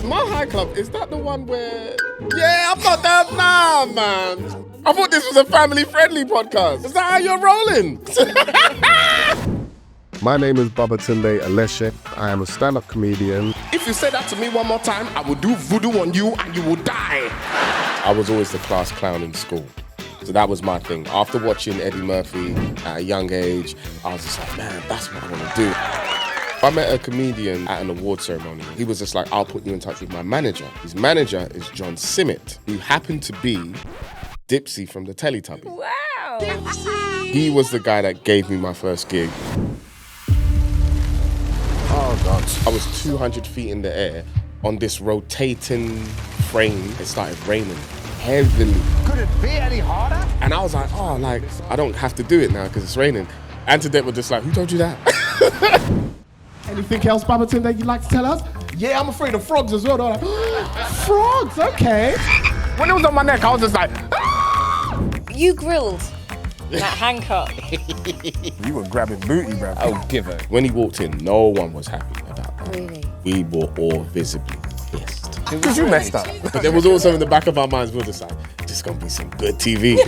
My High Club, is that the one where... Yeah, I'm not that now, man. I thought this was a family-friendly podcast. Is that how you're rolling? My name is Babatunde Aléshé. I am a stand-up comedian. If you say that to me one more time, I will do voodoo on you and you will die. I was always the class clown in school. So that was my thing. After watching Eddie Murphy at a young age, I was just like, man, that's what I want to do. I met a comedian at an award ceremony. He was just like, I'll put you in touch with my manager. His manager is John Simmet, who happened to be Dipsy from the Teletubbies. Wow. Dipsy. He was the guy that gave me my first gig. Oh, God. I was 200 feet in the air on this rotating frame. It started raining heavily. Could it be any harder? And I was like, oh, like, I don't have to do it now because it's raining. Antoinette was just like, who told you that? Anything else, Babatunde, that you'd like to tell us? Yeah, I'm afraid of frogs as well. They're like, frogs, okay. When it was on my neck, I was just like, You grilled that Hancock. You were grabbing booty, bro. oh, give her. When he walked in, no one was happy about that. Really? We were all visibly pissed. Because you messed up. But there was also in the back of our minds, we were just like, just gonna be some good TV.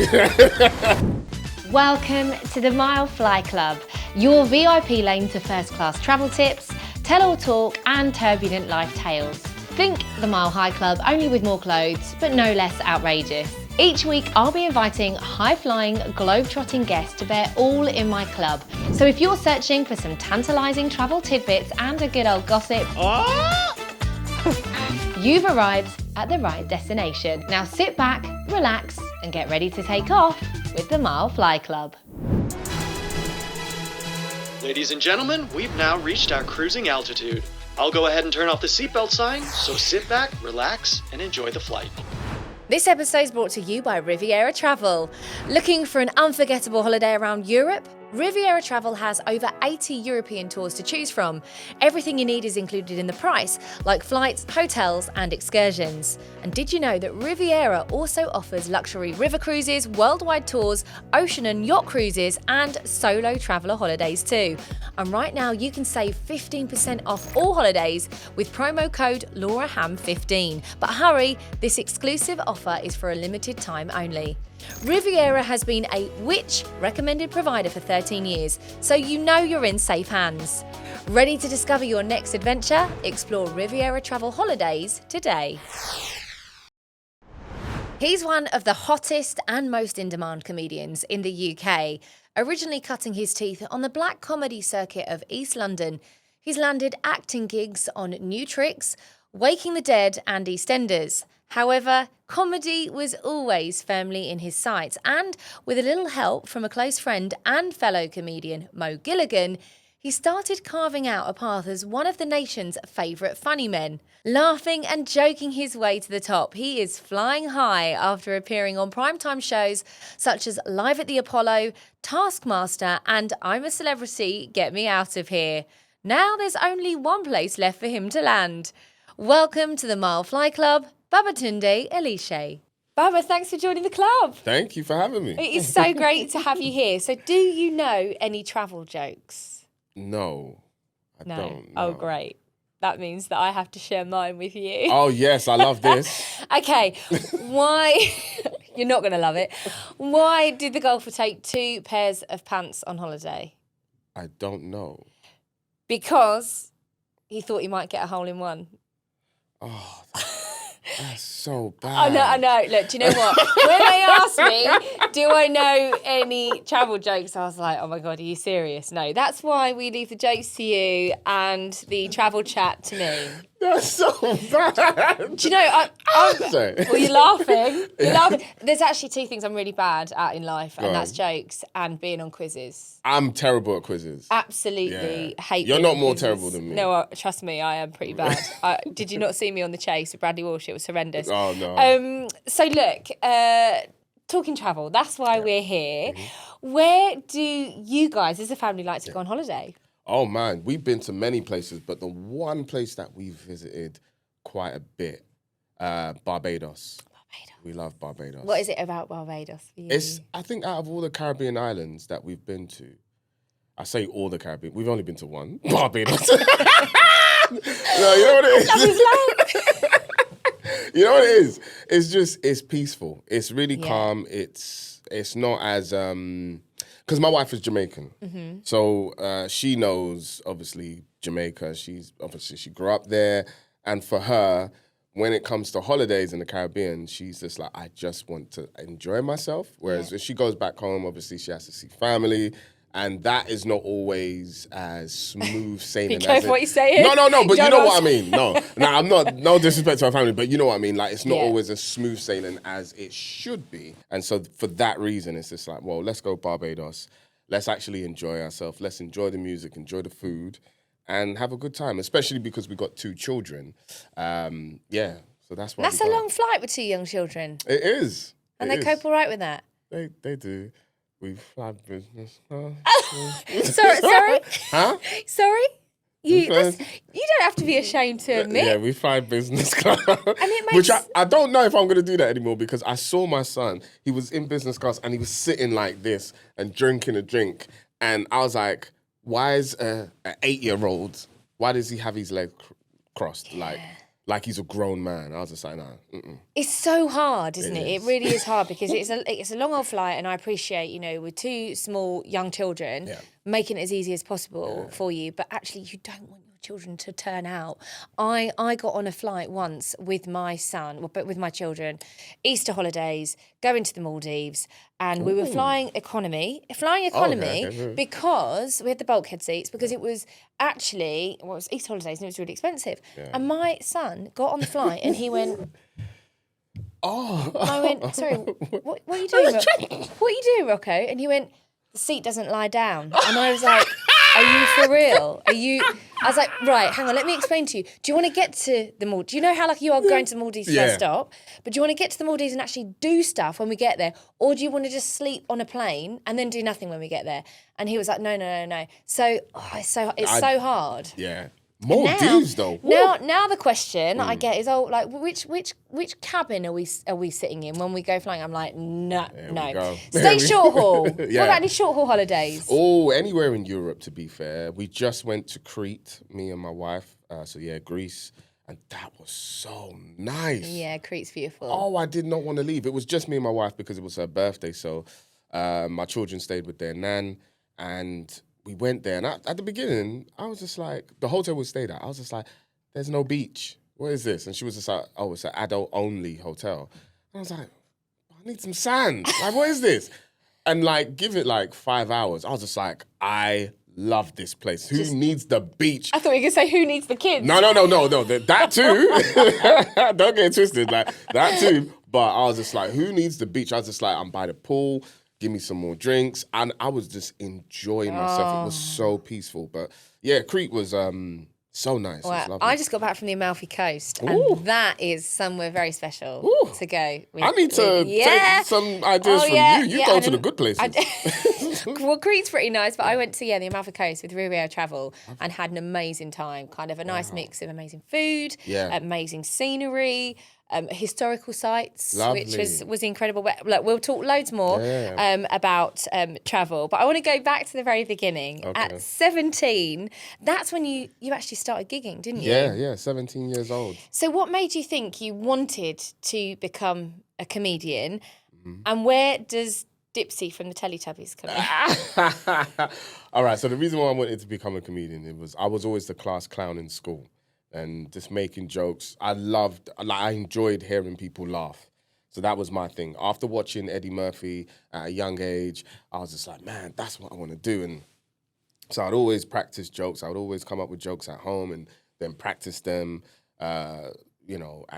Welcome to the Mile Fly Club, your VIP lane to first-class travel tips, tell-all talk and turbulent life tales. Think the Mile High Club, only with more clothes, but no less outrageous. Each week, I'll be inviting high-flying, globe-trotting guests to bear all in my club. So if you're searching for some tantalising travel tidbits and a good old gossip, you've arrived at the right destination. Now sit back, relax, and get ready to take off with the Mile Fly Club. Ladies and gentlemen, we've now reached our cruising altitude. I'll go ahead and turn off the seatbelt sign, so sit back, relax, and enjoy the flight. This episode is brought to you by Riviera Travel. Looking for an unforgettable holiday around Europe? Riviera Travel has over 80 European tours to choose from. Everything you need is included in the price, like flights, hotels, and excursions. And did you know that Riviera also offers luxury river cruises, worldwide tours, ocean and yacht cruises, and solo traveller holidays too? And right now you can save 15% off all holidays with promo code LauraHam15. But hurry, this exclusive offer is for a limited time only. Riviera has been a Which recommended provider for 13 years, so you know you're in safe hands. Ready to discover your next adventure? Explore Riviera Travel Holidays today. He's one of the hottest and most in-demand comedians in the UK. Originally cutting his teeth on the black comedy circuit of East London, he's landed acting gigs on New Tricks, Waking the Dead and EastEnders. However, comedy was always firmly in his sights, and with a little help from a close friend and fellow comedian Mo Gilligan, he started carving out a path as one of the nation's favourite funny men. Laughing and joking his way to the top, he is flying high after appearing on primetime shows such as Live at the Apollo, Taskmaster and I'm A Celebrity, Get Me Out of Here. Now there's only one place left for him to land. Welcome to the Mile Fly Club, Babatunde Aléshé. Baba, thanks for joining the club. Thank you for having me. It is so great to have you here. So do you know any travel jokes? No, I don't. Oh, know. great. That means that I have to share mine with you. Oh, yes, I love this. Okay, why... You're not going to love it. Why did the golfer take 2 pairs of pants on holiday? I don't know. Because he thought he might get a hole in one. Oh, that's so bad. I know. Look, do you know what? When they asked me, do I know any travel jokes? I was like, oh my God, are you serious? No, that's why we leave the jokes to you and the travel chat to me. That's so bad. Do you know, well, you're laughing. You're laughing. There's actually 2 things I'm really bad at in life, and that's jokes and being on quizzes. I'm terrible at quizzes. Absolutely hate You're being not on more quizzes. terrible than me. No, trust me, I am pretty bad. Did you not see me on The Chase with Bradley Walsh? It was horrendous. Oh, no. So look, talking travel, that's why we're here. Mm-hmm. Where do you guys as a family like to go on holiday? Oh, man, we've been to many places, but the one place that we've visited quite a bit, Barbados. We love Barbados. What is it about Barbados for you? I think out of all the Caribbean islands that we've been to, I say all the Caribbean, we've only been to one, Barbados. No, you know what it is? You know what it is? It's peaceful. It's really calm. It's not as because my wife is Jamaican, so she knows obviously Jamaica. She grew up there, and for her, when it comes to holidays in the Caribbean, she's just like, I just want to enjoy myself. Whereas if she goes back home, obviously she has to see family. And that is not always as smooth sailing. Be careful what you say. No, but you know what I mean. No, I'm not, no disrespect to our family, but you know what I mean. Like, it's not always as smooth sailing as it should be. And so for that reason, it's just like, well, let's go Barbados. Let's actually enjoy ourselves. Let's enjoy the music, enjoy the food, and have a good time, especially because we got 2 children. So that's why. That's a long flight with 2 young children. It is. And they cope all right with that? They do. We fly business. Sorry? Huh? Sorry? You don't have to be ashamed to admit. Yeah, we fly business class. And it makes... Which I don't know if I'm going to do that anymore because I saw my son. He was in business class and he was sitting like this and drinking a drink. And I was like, why is an 8-year-old, why does he have his legs crossed? Like he's a grown man. I was just like, nah. It's so hard, isn't it? It really is hard because it's a long old flight, and I appreciate, with 2 small young children, making it as easy as possible for you. But actually, you don't want your children to turn out. I got on a flight once with my son, but with my children, Easter holidays, going to the Maldives, and we were flying economy because we had the bulkhead seats because it was actually, it was Easter holidays and it was really expensive. Yeah. And my son got on the flight and he went, I went, sorry, what are you doing, what are you doing, Rocco? And he went, the seat doesn't lie down. And I was like, are you for real? I was like, right, hang on, let me explain to you. Do you want to get to the Maldives? Do you know how you are going to the Maldives first stop? But do you want to get to the Maldives and actually do stuff when we get there? Or do you want to just sleep on a plane and then do nothing when we get there? And he was like, no. So it's so hard. Yeah. Maldives though. Now the question I get is, which cabin are we sitting in when we go flying? I'm like, no. Stay short haul. What about any short haul holidays? Oh, anywhere in Europe, to be fair. We just went to Crete, me and my wife. Greece. And that was so nice. Yeah, Crete's beautiful. Oh, I did not want to leave. It was just me and my wife because it was her birthday. So my children stayed with their nan and we went there, and at the beginning, I was just like, the hotel we stayed at, I was just like, there's no beach. What is this? And she was just like, oh, it's an adult-only hotel. And I was like, I need some sand. Like, what is this? And give it 5 hours. I was just like, I love this place. Who needs the beach? I thought you were going to say, who needs the kids? No. That too. Don't get it twisted. That too. But I was just like, who needs the beach? I was just like, I'm by the pool. Give me some more drinks. And I was just enjoying myself. It was so peaceful. But yeah, Crete was so nice. Well, I just got back from the Amalfi Coast. And that is somewhere very special to go. I need to take some ideas from you. You go to the good places. Well, Crete's pretty nice, but I went to the Amalfi Coast with Riviera Travel and had an amazing time. Kind of a nice mix of amazing food, amazing scenery, historical sites, Lovely. Which was incredible. But, look, we'll talk loads more about travel, but I want to go back to the very beginning. Okay. At 17, that's when you actually started gigging, didn't you? Yeah, 17 years old. So what made you think you wanted to become a comedian, and where does Dipsy from the Teletubbies come in? All right, so the reason why I wanted to become a comedian, I was always the class clown in school. And just making jokes. I enjoyed hearing people laugh. So that was my thing. After watching Eddie Murphy at a young age, I was just like, man, that's what I want to do. And so I'd always practice jokes. I would always come up with jokes at home and then practice them, at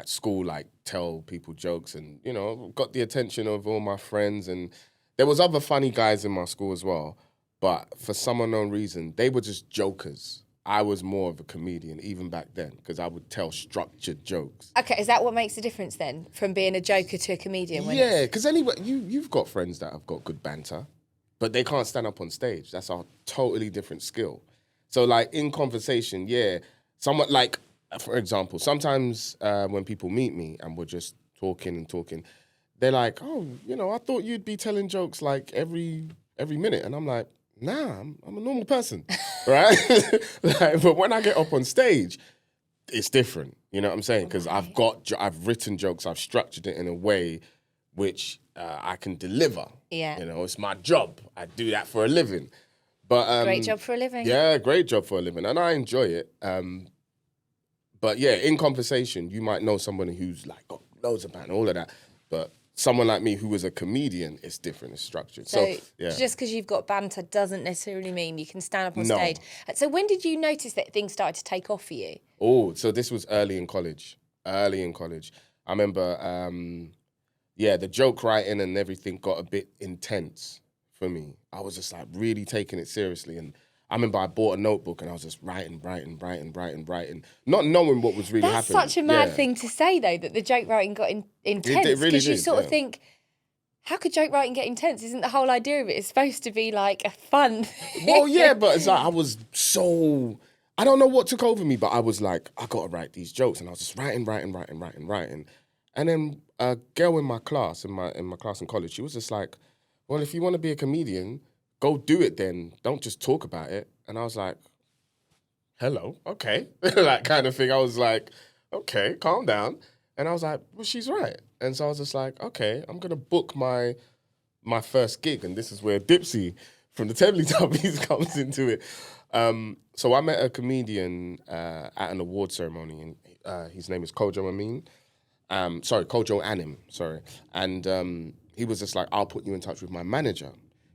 school, tell people jokes and, got the attention of all my friends. And there was other funny guys in my school as well. But for some unknown reason, they were just jokers. I was more of a comedian even back then because I would tell structured jokes. Okay, is that what makes the difference then from being a joker to a comedian? Yeah, because anyway, you've got friends that have got good banter, but they can't stand up on stage. That's a totally different skill. So in conversation, somewhat for example, sometimes when people meet me and we're just talking, they're like, oh, I thought you'd be telling jokes every minute. And I'm like, nah, I'm a normal person, right? But when I get up on stage, it's different. You know what I'm saying? Because I've written jokes, I've structured it in a way which I can deliver. Yeah. You know, it's my job. I do that for a living. But Great job for a living. Yeah, great job for a living, and I enjoy it. But yeah, in conversation, you might know somebody who's like got loads of banter, all of that. But someone like me who is a comedian, it's different, it's structured. So yeah. Just because you've got banter doesn't necessarily mean you can stand up on stage. So when did you notice that things started to take off for you? Oh, so this was early in college. I remember, the joke writing and everything got a bit intense for me. I was just like really taking it seriously. And I remember I bought a notebook and I was just writing, not knowing what was really happening. That's such a mad thing to say, though, that the joke writing got intense. It really because you did, sort of think, how could joke writing get intense? Isn't the whole idea of it? It's supposed to be like a fun. Well, yeah, but it's like I was so... I don't know what took over me, but I was like, I got to write these jokes. And I was just writing. And then a girl in my class in college, she was just like, well, if you want to be a comedian, go do it then. Don't just talk about it. And I was like, hello, okay. That kind of thing. I was like, okay, calm down. And I was like, well, she's right. And so I was just like, okay, I'm going to book my first gig. And this is where Dipsy from the Teletubbies comes into it. So I met a comedian at an award ceremony, and his name is Kojo Anim. And he was just like, I'll put you in touch with my manager.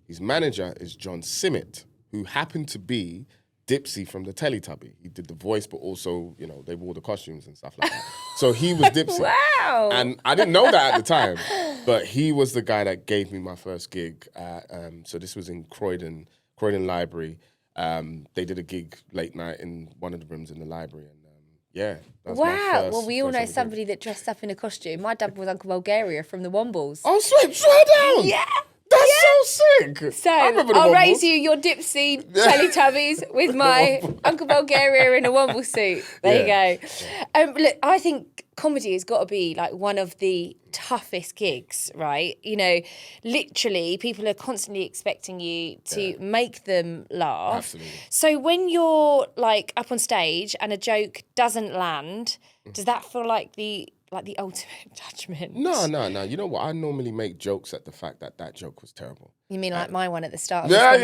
His manager is John Simmet, who happened to be Dipsy from the Teletubby. He did the voice, but also, you know, they wore the costumes and stuff like that. So he was Dipsy. Wow. And I didn't know that at the time, but he was the guy that gave me my first gig. So this was in Croydon Library. They did a gig late night in one of the rooms in the library. And that was my first, well, we all know somebody that dressed up in a costume. My dad was Uncle Bulgaria from the Wombles. Oh, swear down! Yeah! That's so sick! So, I remember the I'll Wombles. raise you your Dipsy Teletubbies with my Uncle Bulgaria in a Womble suit. There you go. Look, I think comedy has got to be like one of the toughest gigs, right? You know, literally, people are constantly expecting you to make them laugh. Absolutely. So when you're like up on stage and a joke doesn't land, does that feel like the ultimate judgment? No. You know what? I normally make jokes at the fact that joke was terrible. You mean like my one at the start of Yeah.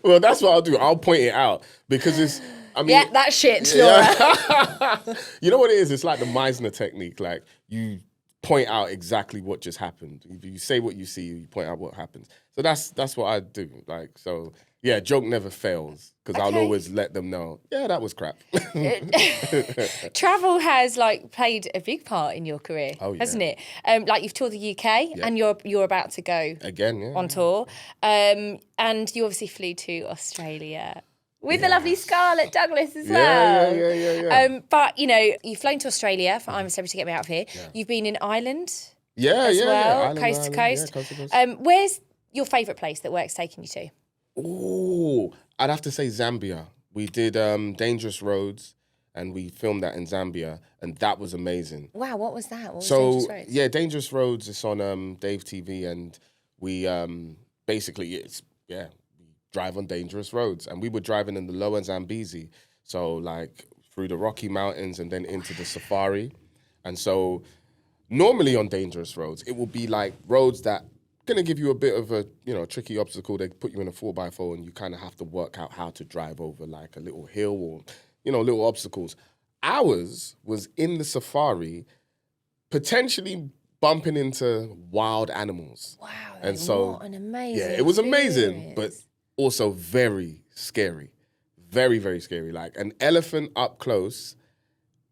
Well, that's what I'll do. I'll point it out because it's... I mean, yeah, that shit, Laura. You know what it is? It's like the Meisner technique. Like, you point out exactly what just happened. You say what you see, you point out what happens. So that's what I do. Like, so... Yeah, joke never fails because I'll always let them know, that was crap. Travel has like played a big part in your career, hasn't it? Like you've toured the UK and you're about to go again on tour. And you obviously flew to Australia with the lovely Scarlett Douglas as well. Yeah. But, you know, you've flown to Australia for I'm a Celeb to get me out of here. Yeah. You've been in Ireland as well, Island, coast to coast. Yeah, coast to coast. Where's your favourite place that work's taking you to? Oh, I'd have to say Zambia. We did Dangerous Roads, and we filmed that in Zambia, and that was amazing. Wow, what was that? What was Dangerous Roads? Yeah, Dangerous Roads is on Dave TV, and we basically we drive on dangerous roads, and we were driving in the Lower Zambezi, so like through the Rocky Mountains and then into the safari, and so normally on dangerous roads it will be like roads that gonna give you a bit of a tricky obstacle. They put you in a 4x4 and you kind of have to work out how to drive over like a little hill or little obstacles. Ours was in the safari, potentially bumping into wild animals. Wow, and so what an amazing it was amazing, experience. but also very scary, very, very scary. Like an elephant up close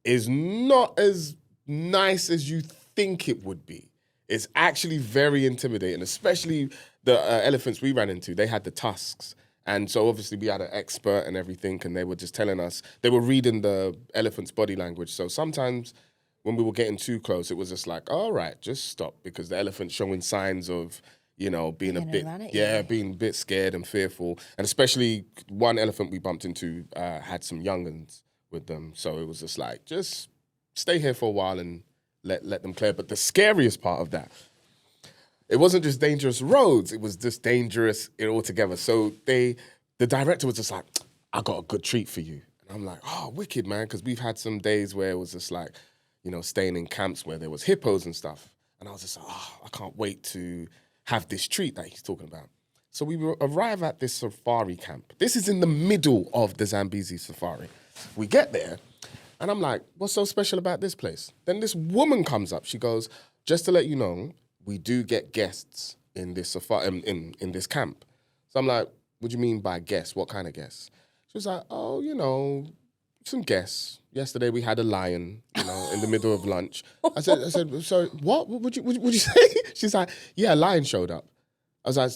is not as nice as you think it would be. It's actually very intimidating, especially the elephants we ran into. They had the tusks. And so obviously we had an expert and everything, and they were just telling us, they were reading the elephant's body language. So sometimes when we were getting too close, it was just like, all right, just stop, because the elephant's showing signs of, being being a bit scared and fearful. And especially one elephant we bumped into had some young'uns with them. So it was just like, just stay here for a while and let them clear. But the scariest part of that, it wasn't just dangerous roads, it was just dangerous altogether. So the director was just like, I got a good treat for you. And I I'm like, oh, wicked, man, because we've had some days where it was just like, staying in camps where there was hippos and stuff. And I was just like, I can't wait to have this treat that he's talking about. So we arrive at this safari camp. This is in the middle of the Zambezi safari. We get there, and I'm like, what's so special about this place? Then this woman comes up. She goes, just to let you know, we do get guests in this safari, in this camp. So I'm like, what do you mean by guests? What kind of guests? She was like, oh, some guests. Yesterday we had a lion, in the middle of lunch. I said, sorry, what? What would you say? She's like, yeah, a lion showed up. I was like,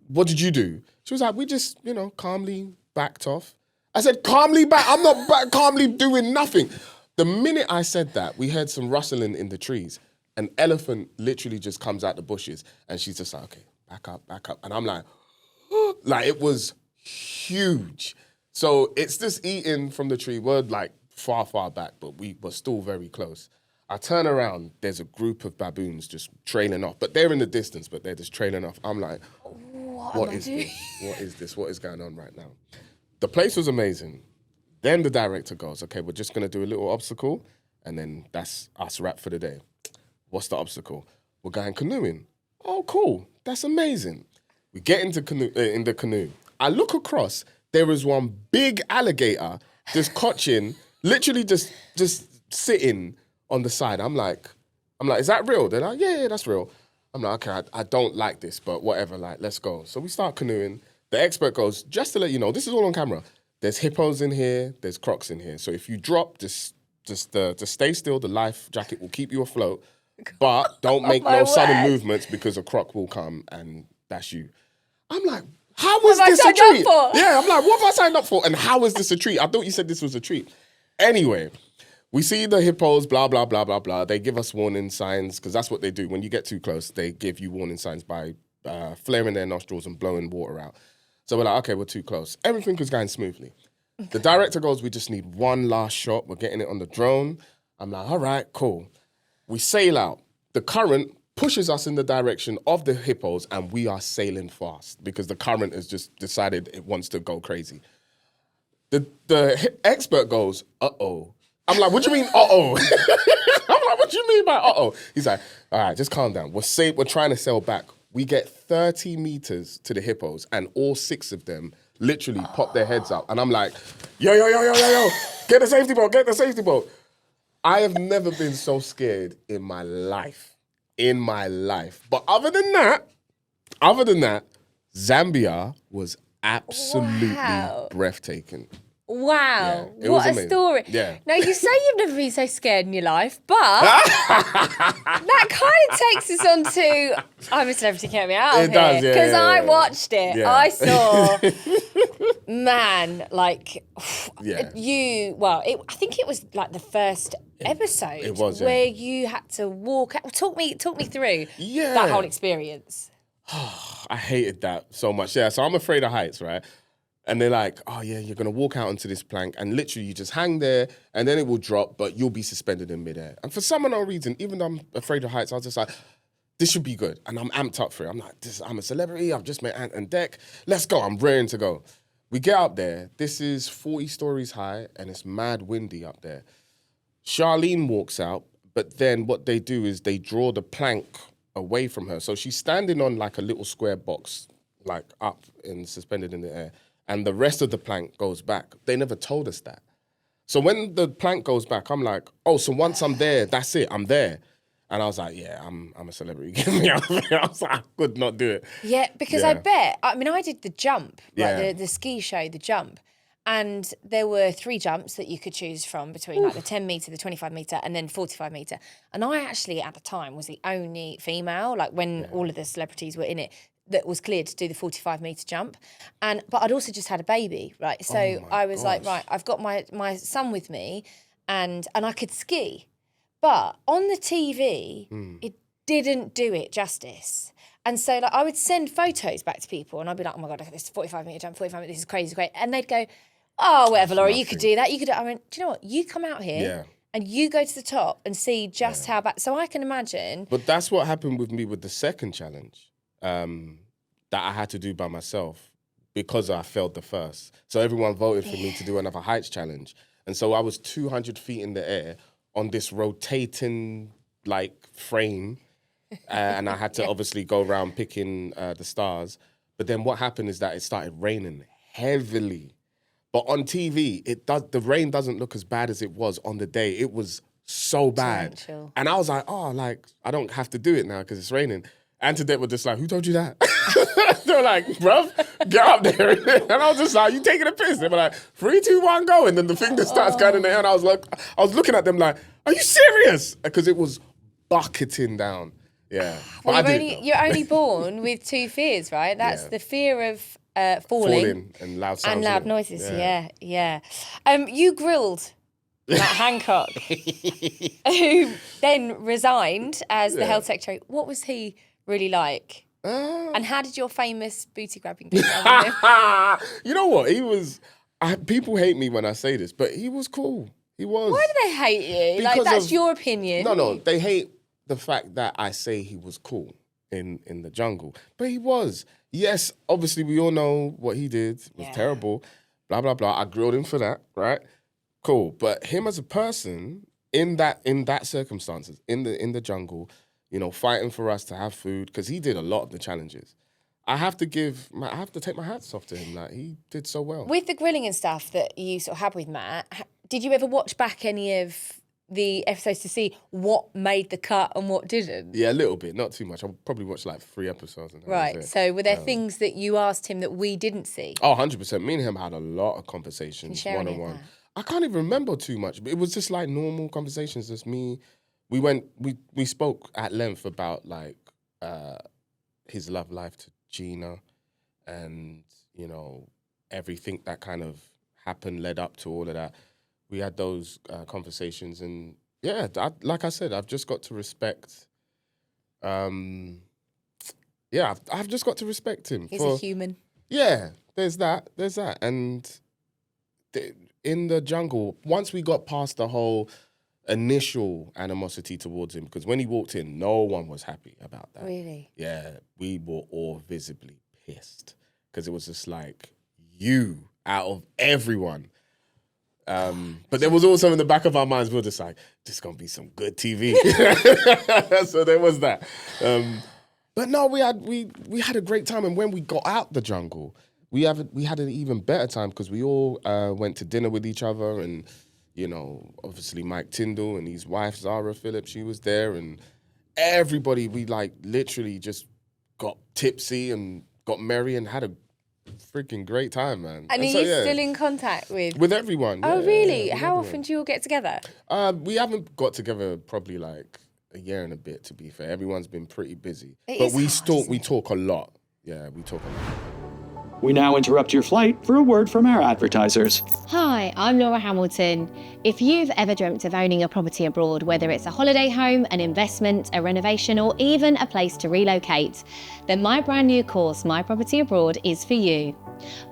what did you do? She was like, we just, calmly backed off. I said, calmly back? I'm not calmly doing nothing. The minute I said that, we heard some rustling in the trees. An elephant literally just comes out the bushes, and she's just like, okay, back up. And I'm like, like it was huge. So it's just eating from the tree. We're like far, far back, but we were still very close. I turn around, there's a group of baboons just trailing off. But they're in the distance, but they're just trailing off. I'm like, what is this? What is this? What is going on right now? The place was amazing. Then the director goes, okay, we're just going to do a little obstacle, and then that's us wrap for the day. What's the obstacle? We're going canoeing. Oh, cool. That's amazing. We get into in the canoe. I look across, there is one big alligator just cotching, literally just sitting on the side. I'm like, is that real? They're like, yeah, that's real. I'm like, okay, I don't like this, but whatever, like, let's go. So we start canoeing. The expert goes, just to let you know, this is all on camera. There's hippos in here, there's crocs in here. So if you drop, just stay still. The life jacket will keep you afloat, but don't make no sudden movements because a croc will come and that's you. I'm like, how is this a treat? Yeah, I'm like, what have I signed up for? And how is this a treat? I thought you said this was a treat. Anyway, we see the hippos, blah, blah, blah, blah, blah. They give us warning signs, because that's what they do. When you get too close, they give you warning signs by flaring their nostrils and blowing water out. So we're like, okay, we're too close. Everything was going smoothly. The director goes, we just need one last shot. We're getting it on the drone. I'm like, all right, cool. We sail out. The current pushes us in the direction of the hippos, and we are sailing fast because the current has just decided it wants to go crazy. The expert goes, uh-oh. I'm like, what do you mean, uh-oh? I'm like, what do you mean by uh-oh? He's like, all right, just calm down. We're trying to sail back. We get 30 meters to the hippos, and all 6 of them literally pop their heads up. And I'm like, yo, get the safety boat. I have never been so scared in my life. But other than that, Zambia was absolutely breathtaking. Wow, Yeah, what a amazing. story. Yeah. Now, you say you've never been so scared in your life, but that kind of takes us on to I'm a Celebrity, Get Me Out of It does, Here. yeah, Because yeah, I yeah. watched it. Yeah. I saw, man, like, Yeah. I think it was like the first episode it was, yeah. where you had to walk out. Talk me through Yeah. that whole experience. I hated that so much. Yeah, so I'm afraid of heights, right? And they're like, oh yeah, you're gonna walk out onto this plank and literally you just hang there and then it will drop, but you'll be suspended in midair. And for some unknown reason, even though I'm afraid of heights, I was just like, this should be good. And I'm amped up for it. I'm like, I'm a celebrity, I've just met Ant and Dec. Let's go, I'm raring to go. We get up there, this is 40 stories high and it's mad windy up there. Charlene walks out, but then what they do is they draw the plank away from her. So she's standing on like a little square box, like up and suspended in the air. And the rest of the plank goes back. They never told us that. So when the plank goes back, I'm like, oh, so once I'm there, that's it, I'm there. And I was like, yeah, I'm a celebrity. Get me out of here. I was like, I could not do it. Yeah, because I bet, I did the jump, like Yeah. the ski show, the jump. And there were 3 jumps that you could choose from between like the 10 metre, the 25 metre, and then 45 metre. And I actually, at the time, was the only female, like when all of the celebrities were in it, that was cleared to do the 45 metre jump. But I'd also just had a baby, right? So I was like, right, I've got my son with me and I could ski. But on the TV, it didn't do it justice. And so like I would send photos back to people and I'd be like, oh my God, this is 45 metre jump, 45 metre, this is crazy, great. And they'd go, oh, whatever, Laura, you could do that. You could do it. I went, do you know what? You come out here and you go to the top and see just how bad. So I can imagine. But that's what happened with me with the second challenge that I had to do by myself because I failed the first. So everyone voted for me to do another heights challenge. And so I was 200 feet in the air on this rotating like frame. And I had to obviously go around picking the stars. But then what happened is that it started raining heavily. But on TV, the rain doesn't look as bad as it was on the day. It was so bad. Torrential. And I was like, oh, like, I don't have to do it now because it's raining. Antoinette were just like, who told you that? They were like, bruv, get up there. And I was just like, you taking a piss? They were like, 3, 2, 1, go. And then the thing just starts going in the air. And I was looking at them like, are you serious? Because it was bucketing down. Yeah. Well, you're only born with 2 fears, right? That's the fear of falling and loud sounds. And loud noises, yeah. You grilled Matt Hancock, who then resigned as the health secretary. What was he really like? And how did your famous booty grabbing go down? You know what? He was... people hate me when I say this, but he was cool. He was. Why do they hate you? Like, that's your opinion. No. They hate the fact that I say he was cool in the jungle. But he was. Yes, obviously we all know what he did. It was terrible. Blah, blah, blah. I grilled him for that, right? Cool. But him as a person, in that circumstances, in the jungle, you know, fighting for us to have food, because he did a lot of the challenges. I have to take my hats off to him. Like, he did so well. With the grilling and stuff that you sort of had with Matt, did you ever watch back any of the episodes to see what made the cut and what didn't? Yeah, a little bit, not too much. I probably watched like 3 episodes. And right, so were there things that you asked him that we didn't see? Oh, 100%. Me and him had a lot of conversations, one-on-one. I can't even remember too much, but it was just like normal conversations, just me. We spoke at length about like his love life to Gina and, you know, everything that kind of happened, led up to all of that. We had those conversations, and like I said, I've just got to respect. I've just got to respect him. He's a human. Yeah, there's that, and in the jungle, once we got past the whole initial animosity towards him, because when he walked in, no one was happy about that. Really? Yeah, we were all visibly pissed because it was just like, you out of everyone. But there was also in the back of our minds, we were just like, this is going to be some good TV. So there was that. But no, we had a great time. And when we got out the jungle, we had an even better time because we all went to dinner with each other. And, you know, obviously Mike Tyndall and his wife, Zara Phillips, she was there. And everybody, we like literally just got tipsy and got merry and had a freaking great time, man. And are you still in contact with everyone? Oh, really? How everyone. often do you all get together? We haven't got together probably like a year and a bit, to be fair. Everyone's been pretty busy. We talk a lot. Yeah, we talk a lot. We now interrupt your flight for a word from our advertisers. Hi, I'm Laura Hamilton. If you've ever dreamt of owning a property abroad, whether it's a holiday home, an investment, a renovation, or even a place to relocate, then my brand new course, My Property Abroad, is for you.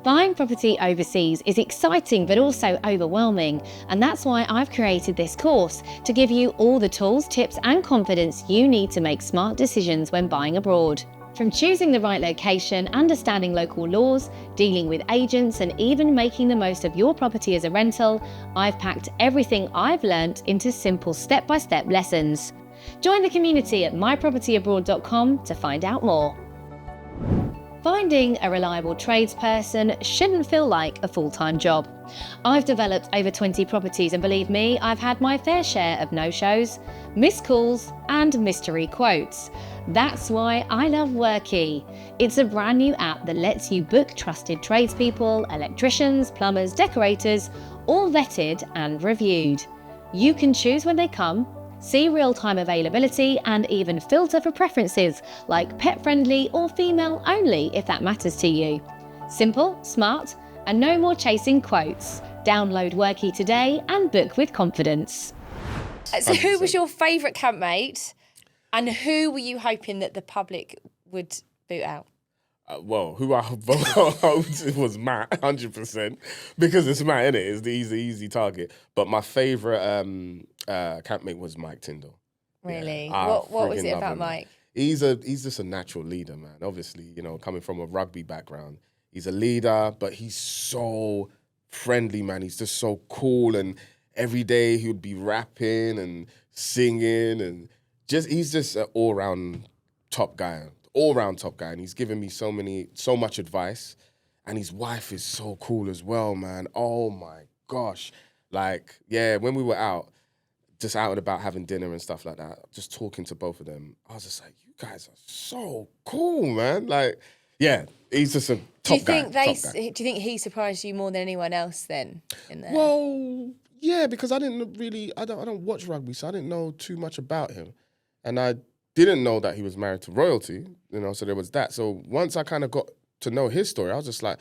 Buying property overseas is exciting but also overwhelming, and that's why I've created this course to give you all the tools, tips and confidence you need to make smart decisions when buying abroad. From choosing the right location, understanding local laws, dealing with agents, and even making the most of your property as a rental, I've packed everything I've learnt into simple step-by-step lessons. Join the community at mypropertyabroad.com to find out more. Finding a reliable tradesperson shouldn't feel like a full-time job. I've developed over 20 properties, and believe me, I've had my fair share of no-shows, missed calls and mystery quotes. That's why I love Worky. It's a brand new app that lets you book trusted tradespeople, electricians, plumbers, decorators, all vetted and reviewed. You can choose when they come, see real-time availability, and even filter for preferences like pet-friendly or female-only if that matters to you. Simple, smart, and no more chasing quotes. Download Worky today and book with confidence. So who was your favourite campmate? And who were you hoping that the public would boot out? Who I hoped was Matt, 100%, because it's Matt, innit? It's the easy target. But my favourite campmate was Mike Tyndall. Really? Yeah, what was it about Mike? He's just a natural leader, man. Obviously, you know, coming from a rugby background, He's a leader, but he's so friendly, man. He's just so cool, and every day he would be rapping and singing, and he's just an all-round top guy, and he's given me so much advice, and his wife is so cool as well, man. Oh my gosh. Like, yeah, when we were out and about having dinner and stuff like that, just talking to both of them, I was just like, you guys are so cool, man. Like, yeah, he's just a top guy. Do you think he surprised you more than anyone else then in there? Well, yeah, because I don't watch rugby, so I didn't know too much about him. And I didn't know that he was married to royalty, so there was that. So once I kind of got to know his story, I was just like,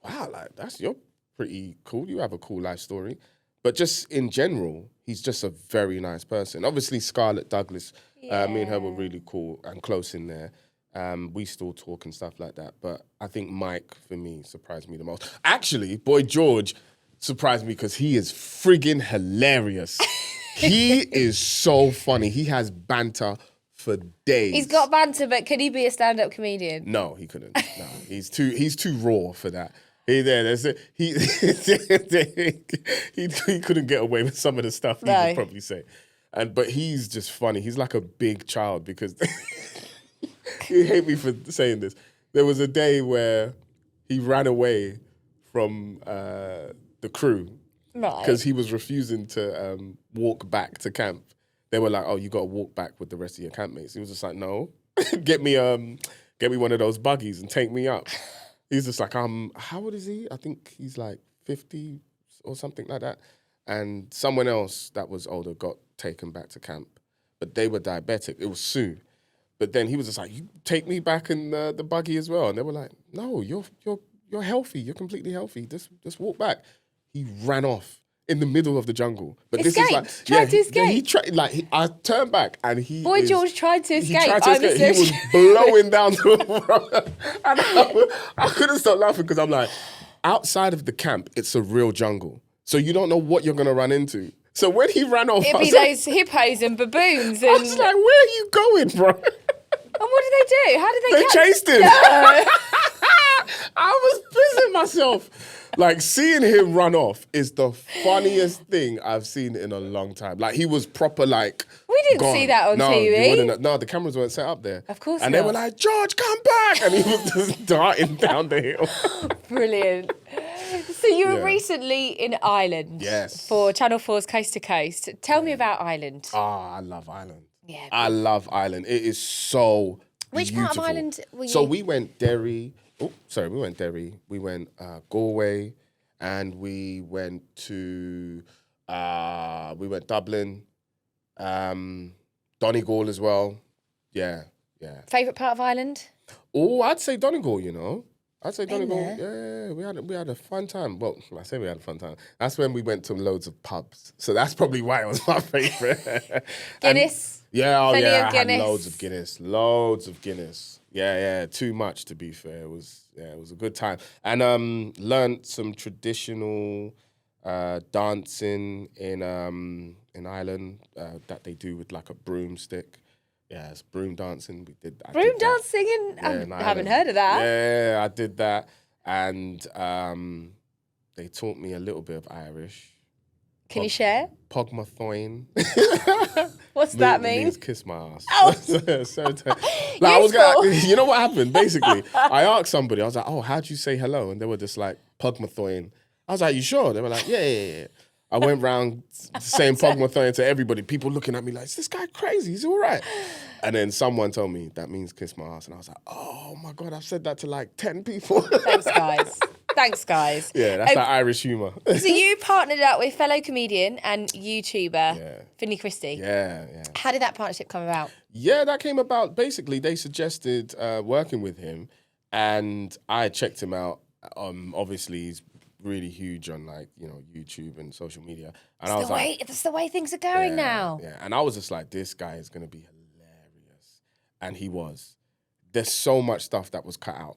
wow, like you're pretty cool. You have a cool life story. But just in general, he's just a very nice person. Obviously, Scarlett Douglas, me and her were really cool and close in there. We still talk and stuff like that. But I think Mike, for me, surprised me the most. Actually, Boy George surprised me because he is friggin' hilarious. He is so funny. He has banter for days. He's got banter, but could he be a stand-up comedian? No, he couldn't. No, he's too raw for that. He couldn't get away with some of the stuff he would probably say. But he's just funny. He's like a big child because he hate me for saying this. There was a day where he ran away from the crew because he was refusing to walk back to camp. They were like, "Oh, you got to walk back with the rest of your campmates." He was just like, "No, get me one of those buggies and take me up." He's just like, how old is he? I think he's like 50 or something like that. And someone else that was older got taken back to camp, but they were diabetic. It was Sue. But then he was just like, you take me back in the buggy as well. And they were like, no, you're healthy. You're completely healthy. Just walk back. He ran off in the middle of the jungle. But Escaped? This is like, Tried to escape? I turned back and George tried to escape. He was blowing down the road. And I couldn't stop laughing because I'm like, outside of the camp, it's a real jungle. So you don't know what you're going to run into. So when he ran off, it'd be those hippos and baboons. I was like, where are you going, bro? And what did they do? How did they chased him. I was pissing myself. Like, seeing him run off is the funniest thing I've seen in a long time. Like, he was proper, like, we didn't see that on TV. No, the cameras weren't set up there. Of course and not. They were like, George, come back! And he was just darting down the hill. Brilliant. So you were recently in Ireland. Yes. For Channel 4's Coast to Coast. Tell me about Ireland. I love Ireland. Yeah. I love Ireland. It is so Which beautiful. part of Ireland were you? So we went Derry. We went Derry. We went Galway, and we went to Dublin, Donegal as well. Yeah. Favourite part of Ireland? Oh, I'd say Donegal. I'd say Donegal. Yeah, we had a fun time. Well, I say we had a fun time. That's when we went to loads of pubs. So that's probably why it was my favourite. Guinness. I had loads of Guinness. Yeah, too much to be fair. It was a good time. And learnt some traditional dancing in Ireland that they do with like a broomstick. Yeah, it's broom dancing. Broom dancing I haven't heard of that. Yeah, I did that. And they taught me a little bit of Irish. Can you share? Pogmathoin. What's that mean? Means kiss my ass. Oh. You know what happened? Basically, I asked somebody, I was like, oh, how'd you say hello? And they were just like, Pogmathoin. I was like, you sure? They were like, yeah. I went round saying Pogmathoin to everybody. People looking at me like, is this guy crazy? He's all right. And then someone told me that means kiss my ass. And I was like, oh my God, I've said that to like 10 people. Thanks, guys. Yeah, that's that Irish humour. So you partnered up with fellow comedian and YouTuber, Finley Christie. Yeah. How did that partnership come about? Yeah, that came about. Basically, they suggested working with him. And I checked him out. Obviously, he's really huge on YouTube and social media. And That's the way things are going now. Yeah, and I was just like, this guy is going to be hilarious. And he was. There's so much stuff that was cut out.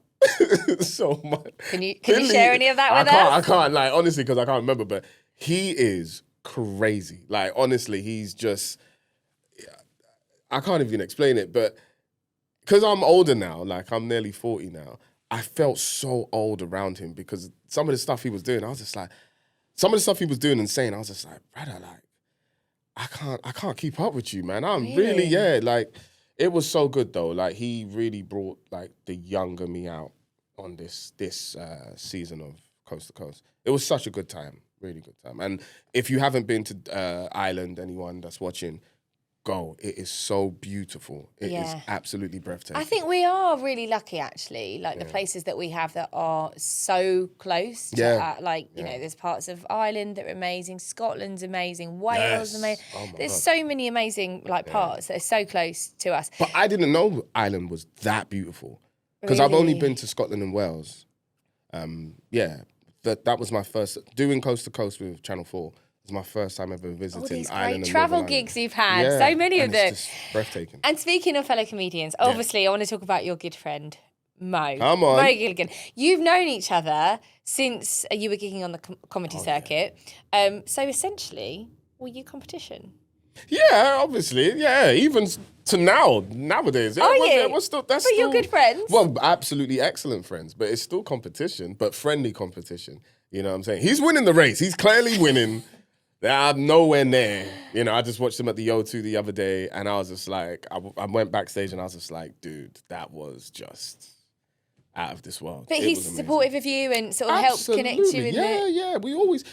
So much. Can you share any of that with us? I can't, honestly, because I can't remember, but he is crazy. Like, honestly, he's just, I can't even explain it, but because I'm older now, like I'm nearly 40 now, I felt so old around him because some of the stuff he was doing, I was just like, some of the stuff he was doing and saying, I was just like, brother, like, I can't keep up with you, man. I'm really, like, it was so good though. Like, he really brought like the younger me out on this season of Coast to Coast. It was such a good time, really good time. And if you haven't been to Ireland, anyone that's watching, go. It is so beautiful. It is absolutely breathtaking. I think we are really lucky, actually. Like the places that we have that are so close. To, you know, there's parts of Ireland that are amazing. Scotland's amazing. Wales amazing. Oh there's so many amazing parts that are so close to us. But I didn't know Ireland was that beautiful because I've only been to Scotland and Wales. That was my first doing Coast to Coast with Channel 4. It was my first time ever visiting Ireland. Great travel gigs you've had, so many of them. It's just breathtaking. And speaking of fellow comedians, obviously I want to talk about your good friend, Mo. Come on. Mo Gilligan. You've known each other since you were gigging on the comedy circuit. So essentially, were you competition? Yeah, obviously. Yeah, even to nowadays. Yeah, But you're good friends. Well, absolutely excellent friends, but it's still competition, but friendly competition. You know what I'm saying? He's winning the race. He's clearly winning. I'm nowhere near. You know, I just watched him at the O2 the other day, and I was just like, I went backstage, and I was just like, dude, that was just out of this world. But he's supportive of you and sort of helped connect you in Yeah. We always,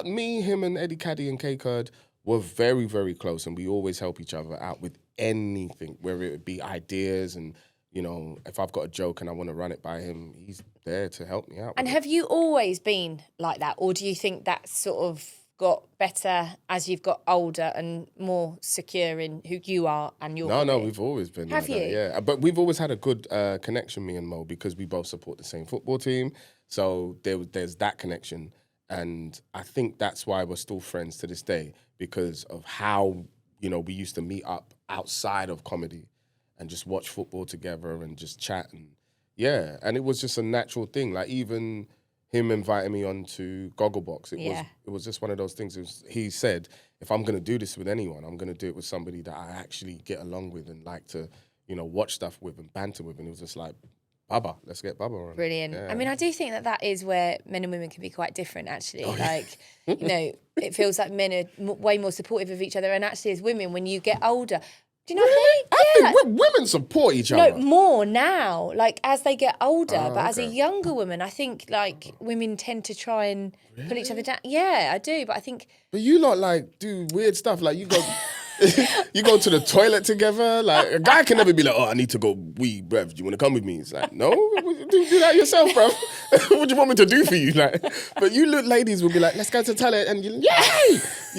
me, him, and Eddie Caddy and K Kurd were very, very close, and we always help each other out with anything, whether it would be ideas and, you know, if I've got a joke and I want to run it by him, he's there to help me out. And have you always been like that, or do you think that sort of got better as you've got older and more secure in who you are and your No, we've always been Have like you? that, yeah. But we've always had a good connection, me and Mo, because we both support the same football team. So there's that connection. And I think that's why we're still friends to this day, because of how, you know, we used to meet up outside of comedy and just watch football together and just chat. And it was just a natural thing. Like even him inviting me onto Gogglebox, it was just one of those things. He said, if I'm going to do this with anyone, I'm going to do it with somebody that I actually get along with and like to, you know, watch stuff with and banter with. And it was just like, Baba, let's get Baba on. Brilliant. Yeah. I mean, I do think that is where men and women can be quite different, actually. You know, it feels like men are way more supportive of each other. And actually, as women, when you get older, do you know what I mean? Women support each other. No, more now, like as they get older. But as a younger woman, I think like women tend to try and pull each other down. Yeah, I do. But I think. But you lot like do weird stuff. Like you go. You go to the toilet together. Like a guy can never be like, "Oh, I need to go wee, bruv. Do you want to come with me?" It's like, no, do that yourself, bruv. What do you want me to do for you? Like, but you ladies will be like, "Let's go to the toilet," and you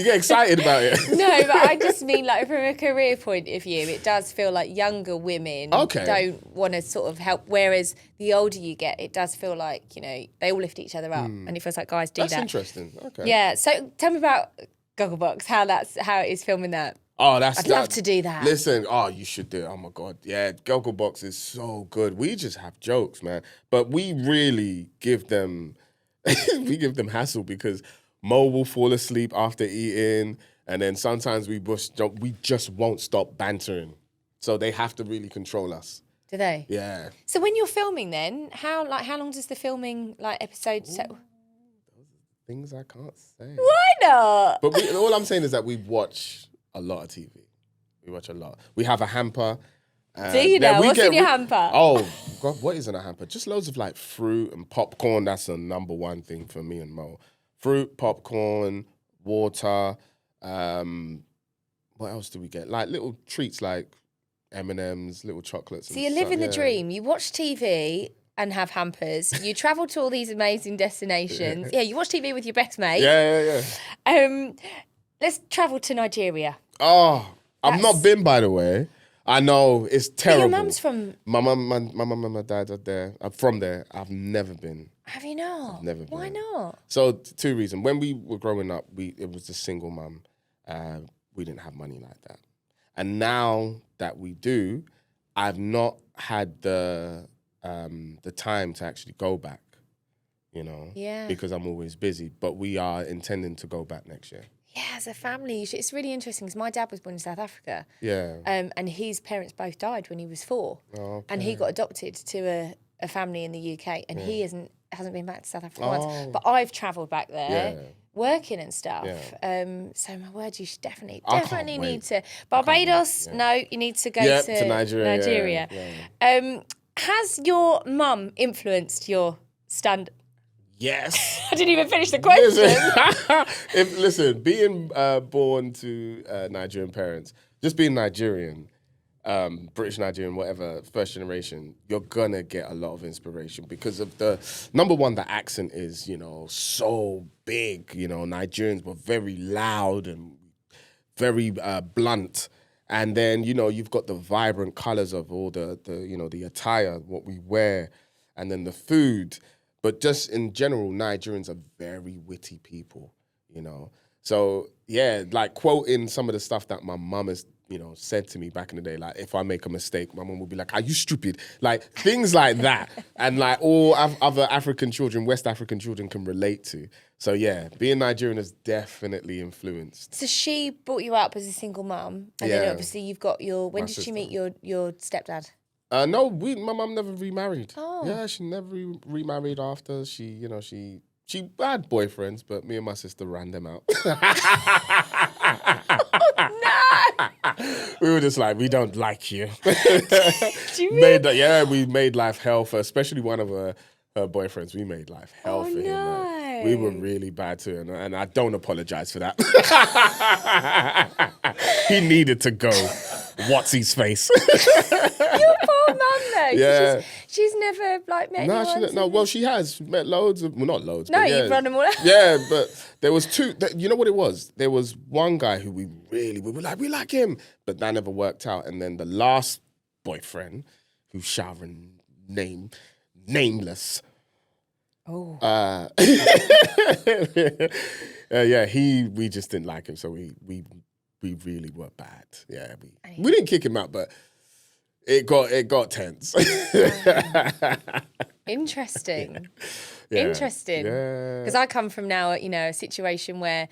get excited about it. No, but I just mean like from a career point of view, it does feel like younger women don't want to sort of help. Whereas the older you get, it does feel like, you know, they all lift each other up, and it feels like guys do that. That's interesting. Okay. Yeah. So tell me about Gogglebox. How it is filming that. Oh, I'd love to do that. Listen, you should do it. Oh my God. Yeah, Gogglebox is so good. We just have jokes, man. But we really give them hassle because Mo will fall asleep after eating, and then sometimes we just won't stop bantering. So they have to really control us. Do they? Yeah. So when you're filming then, how long does the filming episode take? Things I can't say. Why not? But all I'm saying is that we watch a lot of TV. We watch a lot. We have a hamper. Do you know? What's in your hamper? Oh, God, what is in a hamper? Just loads of like fruit and popcorn. That's the number one thing for me and Mo. Fruit, popcorn, water. What else do we get? Like little treats like M&Ms, little chocolates. So you're living the dream. You watch TV and have hampers. You travel to all these amazing destinations. Yeah, you watch TV with your best mate. Yeah. Let's travel to Nigeria. Oh, I've not been, by the way. I know, it's terrible. But your mum's from... My mum and my dad are there. I'm from there. I've never been. Have you not? I've never been. Why not? So, two reasons. When we were growing up, it was a single mum. We didn't have money like that. And now that we do, I've not had the time to actually go back, you know? Yeah. Because I'm always busy. But we are intending to go back next year. Yeah, as a family, it's really interesting because my dad was born in South Africa. Yeah. And his parents both died when he was 4. Okay. And he got adopted to a family in the UK, and he hasn't been back to South Africa Oh. once. But I've travelled back there. Yeah. Working and stuff. Yeah. So my word, you should definitely I can't need wait. to. Barbados, no, you need to go to Nigeria. Yeah. Has your mum influenced your stand? Yes. I didn't even finish the question. Listen, being born to Nigerian parents, just being Nigerian, British Nigerian, whatever, first generation, you're gonna get a lot of inspiration because of the number one, the accent is, so big. Nigerians were very loud and very blunt. And then, you've got the vibrant colors of all the attire, what we wear, and then the food. But just in general, Nigerians are very witty people, So, yeah, like quoting some of the stuff that my mum has, said to me back in the day, like if I make a mistake, my mum will be like, "Are you stupid?" Like things like that. And like all other African children, West African children can relate to. So, yeah, being Nigerian has definitely influenced. So she brought you up as a single mum, and then obviously you've got when did she meet your stepdad? No, my mum never remarried. Oh. Yeah, she never remarried after. She had boyfriends, but me and my sister ran them out. No! We were just like, we don't like you. Do you really? We made life hell for, especially one of her boyfriends. We made life hell for him. Man. We were really bad to him, and I don't apologize for that. He needed to go. What's his face? Your poor mum, though. Yeah. She's never met anyone. Well, she has met loads of, well, not loads. No, but yeah. you've run them all out. Yeah, but there was two. You know what it was? There was one guy who we were like, we like him, but that never worked out. And then the last boyfriend, who shall remain nameless. Oh. We just didn't like him, so we really were bad. Yeah, we didn't kick him out, but it got tense. Interesting. Yeah. Interesting. Yeah. Because I come from now, a situation where,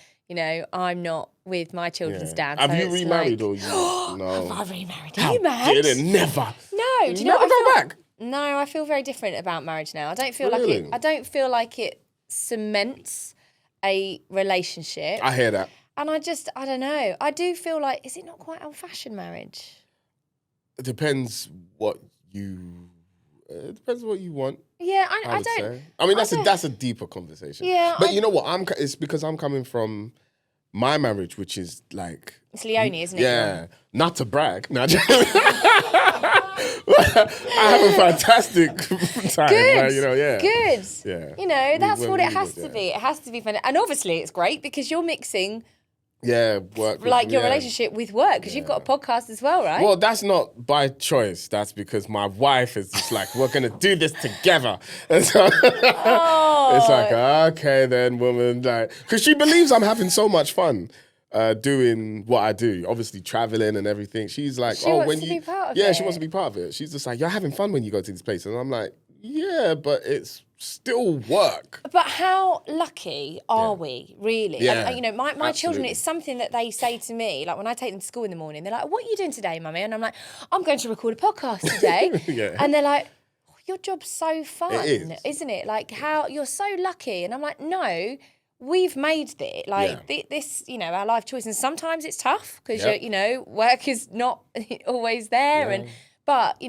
I'm not with my children's dad. Have so you it's remarried like, or you? No. Have I remarried? Are How you mad? did it? Never. No. Do you never know what go back. No, I feel very different about marriage now. I don't feel Really? I don't feel like it cements a relationship. I hear that. And I don't know. I do feel like, is it not quite old-fashioned marriage? It depends what you want. Yeah, I I would don't. say. I mean, that's a deeper conversation. Yeah, but you know what? It's because I'm coming from my marriage, which is like It's Leone, isn't it? Yeah, not to brag. No, I have a fantastic time. Good. Good. Yeah. That's what it we has would, to be. It has to be fun. And obviously it's great because you're mixing work. your relationship with work because you've got a podcast as well, right? Well, that's not by choice. That's because my wife is just like, we're going to do this together. And so it's like, okay then, woman. Because she believes I'm having so much fun doing what I do. Obviously traveling and everything. She's like, She wants to be part of it. Yeah, she wants to be part of it. She's just like, you're having fun when you go to these places. And I'm like, yeah, but it's still work. But how lucky are we, really? Yeah, And, my children, absolutely. it's something that they say to me, like when I take them to school in the morning, they're like, what are you doing today, mummy? And I'm like, I'm going to record a podcast today. Yeah. And they're like, oh, your job's so fun, It is. isn't it? Like how you're so lucky. And I'm like, no, we've made it. Like this, our life choice. And sometimes it's tough because, work is not always there. Yeah. And but,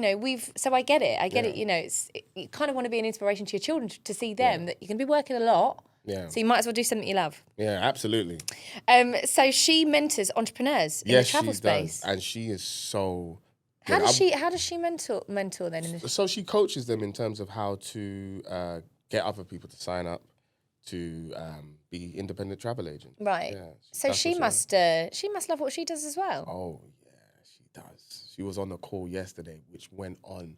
so I get it. I get it, you kind of want to be an inspiration to your children to see them that you can be working a lot. Yeah. So you might as well do something you love. Yeah, absolutely. So she mentors entrepreneurs in the travel space. Does. And she is so... How does she mentor them in this? So she coaches them in terms of how to get other people to sign up to be independent travel agents. Right. Yeah, so that's she what must love what she does as well. Oh, yeah, she does. She was on a call yesterday, which went on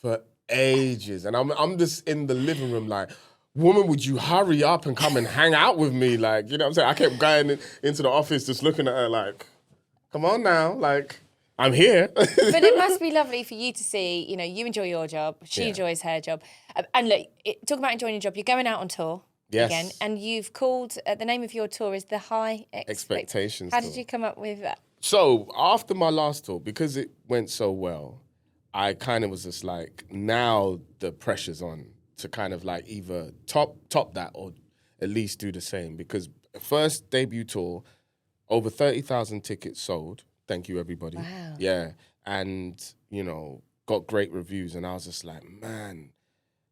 for ages. And I'm just in the living room like, woman, would you hurry up and come and hang out with me? Like, you know what I'm saying? I kept going into the office just looking at her like, come on now, like, I'm here. But it must be lovely for you to see, you enjoy your job, she enjoys her job. And look, talk about enjoying your job. You're going out on tour again, and you've called, the name of your tour is The High Expectations. How did you come up with that? So after my last tour, because it went so well, I kind of was just like, now the pressure's on to kind of like either top that or at least do the same. Because first debut tour, over 30,000 tickets sold. Thank you, everybody. Wow. Yeah. And, you know, got great reviews. And I was just like, man,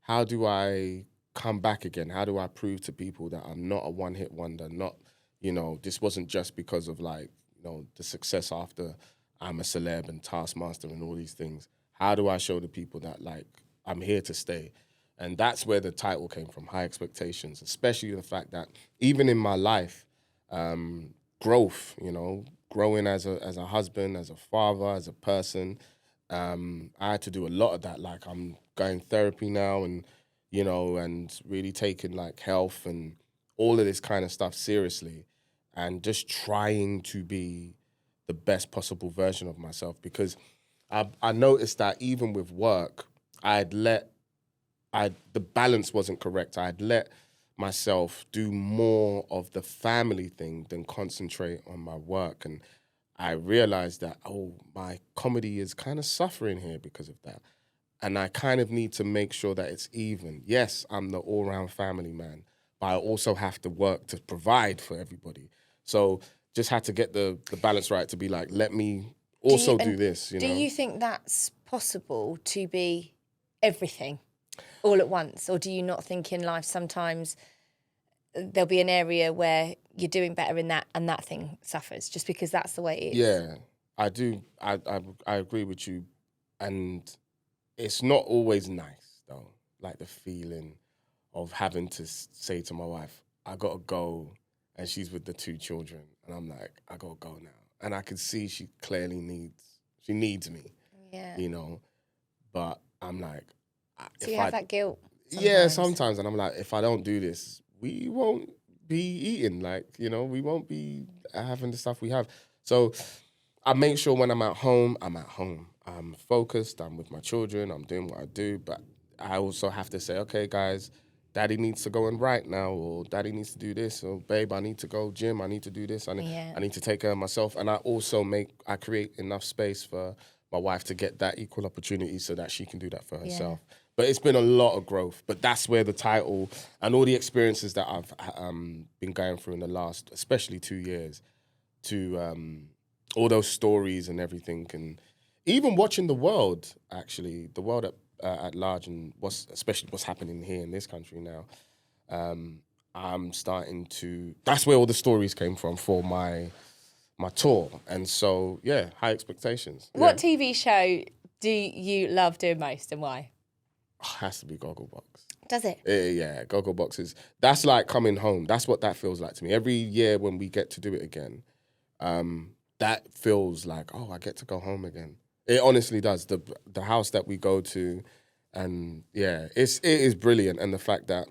how do I come back again? How do I prove to people that I'm not a one-hit wonder? Not, you know, this wasn't just because of like, you know, the success after I'm a Celeb and Taskmaster and all these things. How do I show the people that, like, I'm here to stay? And that's where the title came from, High Expectations, especially the fact that even in my life, growth, you know, growing as a husband, as a father, as a person, I had to do a lot of that. Like, I'm going therapy now and, you know, and really taking, like, health and all of this kind of stuff seriously and just trying to be the best possible version of myself, because I noticed that even with work, the balance wasn't correct. I had let myself do more of the family thing than concentrate on my work. And I realized that, my comedy is kind of suffering here because of that. And I kind of need to make sure that it's even. Yes, I'm the all-round family man, but I also have to work to provide for everybody. So just had to get the balance right to be like, let me also do this, you know? Do you think that's possible to be everything all at once? Or do you not think in life sometimes there'll be an area where you're doing better in that and that thing suffers just because that's the way it is? Yeah, I do. I agree with you. And it's not always nice, though, like the feeling of having to say to my wife, I got to go, and she's with the 2 children. And I'm like, I got to go now. And I can see she clearly needs me, you know. But I'm like... So you have that guilt sometimes? Yeah, sometimes. And I'm like, if I don't do this, we won't be eating. Like, you know, we won't be having the stuff we have. So I make sure when I'm at home, I'm at home. I'm focused, I'm with my children, I'm doing what I do. But I also have to say, okay, guys, Daddy needs to go and write now, or Daddy needs to do this, or babe, I need to go gym, I need to do this, I need to take care of myself. And I also create enough space for my wife to get that equal opportunity so that she can do that for herself. Yeah. But it's been a lot of growth. But that's where the title and all the experiences that I've been going through in the last, especially 2 years, to all those stories and everything, and even watching the world, actually, the world at large, and especially what's happening here in this country now, I'm starting to... That's where all the stories came from for my tour. And so, yeah, High Expectations. What TV show do you love doing most and why? It has to be Gogglebox. Does it? Yeah, Gogglebox that's like coming home. That's what that feels like to me. Every year when we get to do it again, that feels like, I get to go home again. It honestly does. The house that we go to, and yeah, it is brilliant. And the fact that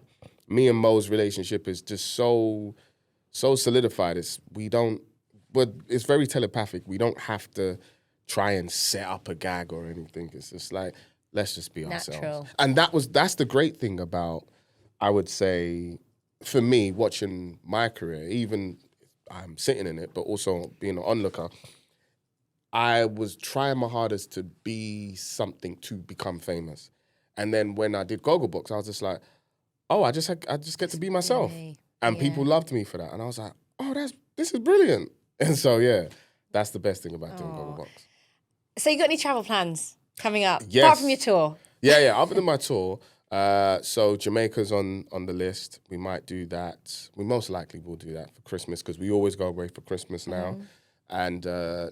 me and Mo's relationship is just so solidified. It's very telepathic. We don't have to try and set up a gag or anything. It's just like, let's just be ourselves. And that's the great thing about, I would say, for me, watching my career, even I'm sitting in it, but also being an onlooker, I was trying my hardest to be something to become famous. And then when I did Gogglebox, I was just like, I just get to be myself. And people loved me for that. And I was like, this is brilliant. And so, yeah, that's the best thing about doing Gogglebox. So you got any travel plans coming up? Yes. Apart from your tour? Yeah, other than my tour. So Jamaica's on the list. We might do that. We most likely will do that for Christmas, because we always go away for Christmas now. And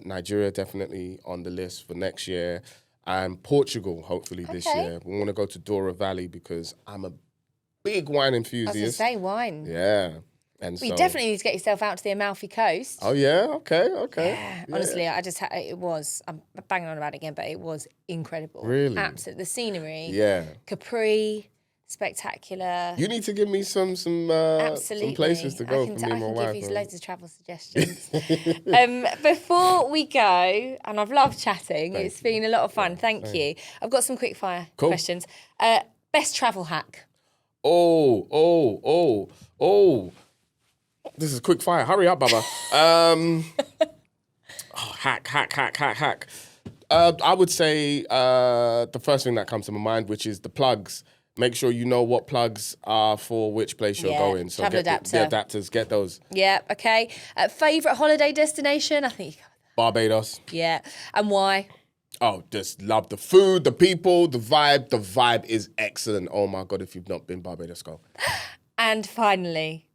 Nigeria definitely on the list for next year. And Portugal, hopefully, this year. We want to go to Douro Valley because I'm a big wine enthusiast. I was going to say wine. Yeah. And you definitely need to get yourself out to the Amalfi Coast. Oh, yeah? Okay. Yeah. Honestly, I'm banging on about it again, but it was incredible. Really? Absolutely. The scenery. Yeah. Capri, spectacular. You need to give me some places to go for me and my wife. I can give you loads of travel suggestions. Before we go, and I've loved chatting, it's been a lot of fun. Thank you. I've got some quickfire questions. Best travel hack? Oh. This is quick fire. Hurry up, Baba. Hack. I would say the first thing that comes to my mind, which is the plugs. Make sure you know what plugs are for which place you're going. So travel get the adapters, get those. Yeah, okay. Favourite holiday destination? I think you covered Barbados. that. Yeah. And why? Oh, just love the food, the people, the vibe. The vibe is excellent. Oh my God, if you've not been Barbados, go. And finally,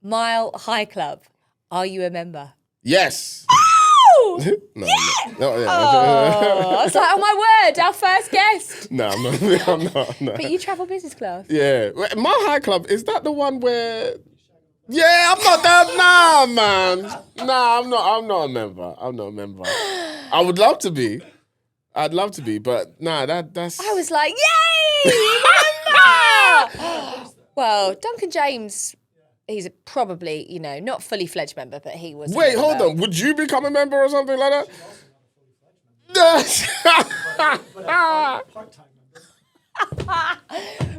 Mile High Club. Are you a member? Yes. Oh! No, yeah! no, yeah. Oh, I was like, oh my word, our first guest. No, I'm not. No. But you travel business class. Yeah. My High Club, is that the one where... Yeah, I'm not that. Nah, man. Nah, I'm not a member. I would love to be. I'd love to be, but nah, that's... I was like, yay! Member! Well, Duncan James, he's probably, not fully fledged member, but he was. Wait, hold on. Would you become a member or something like that?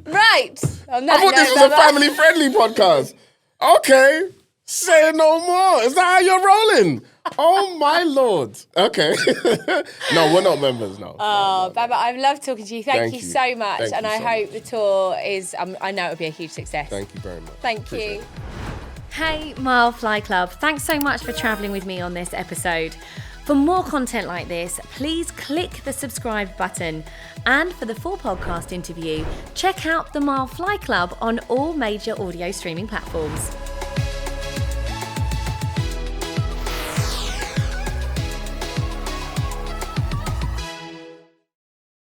Right. On that I thought this was a family-friendly podcast. Okay. Say no more. Is that how you're rolling? Oh, my Lord. Okay. No, we're not members, no. Oh, Baba, I've loved talking to you. Thank you so much. Thank and you I so hope the tour is, I know it'll be a huge success. Thank you very much. Thank you. Hey, Mile Fly Club. Thanks so much for travelling with me on this episode. For more content like this, please click the subscribe button. And for the full podcast interview, check out the Mile Fly Club on all major audio streaming platforms.